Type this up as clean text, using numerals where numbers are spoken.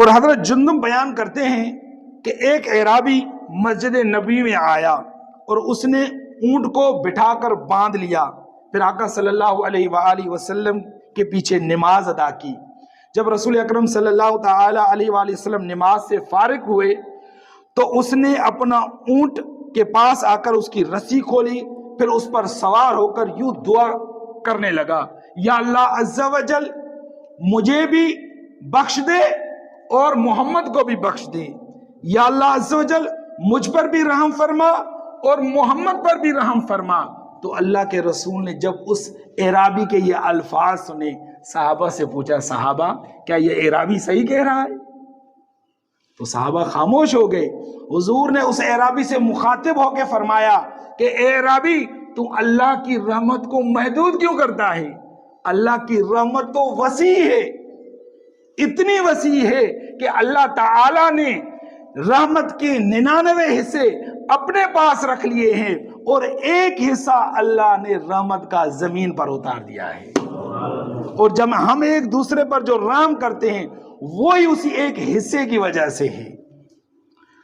اور حضرت جندب بیان کرتے ہیں کہ ایک اعرابی مسجد نبی میں آیا اور اس نے اونٹ کو بٹھا کر باندھ لیا، پھر آقا صلی اللہ علیہ وآلہ وسلم کے پیچھے نماز ادا کی۔ جب رسول اکرم صلی اللہ تعالی علیہ وآلہ وسلم نماز سے فارغ ہوئے تو اس نے اپنا اونٹ کے پاس آ کر اس کی رسی کھولی، پھر اس پر سوار ہو کر یوں دعا کرنے لگا، یا اللہ عز و جل مجھے بھی بخش دے اور محمد کو بھی بخش دے، یا اللہ عز و جل مجھ پر بھی رحم فرما اور محمد پر بھی رحم فرما۔ تو اللہ کے رسول نے جب اس اعرابی کے یہ الفاظ سنے، صحابہ سے پوچھا، صحابہ کیا یہ اعرابی صحیح کہہ رہا ہے؟ تو صحابہ خاموش ہو گئے۔ حضور نے اس اعرابی سے مخاطب ہو کے فرمایا کہ اے اعرابی، تو اللہ کی رحمت کو محدود کیوں کرتا ہے؟ اللہ کی رحمت تو وسیع ہے، اتنی وسیع ہے کہ اللہ تعالی نے رحمت کے 99 حصے اپنے پاس رکھ لیے ہیں اور ایک حصہ اللہ نے رحمت کا زمین پر اتار دیا ہے، اور جب ہم ایک دوسرے پر جو رحم کرتے ہیں وہی اسی ایک حصے کی وجہ سے ہے۔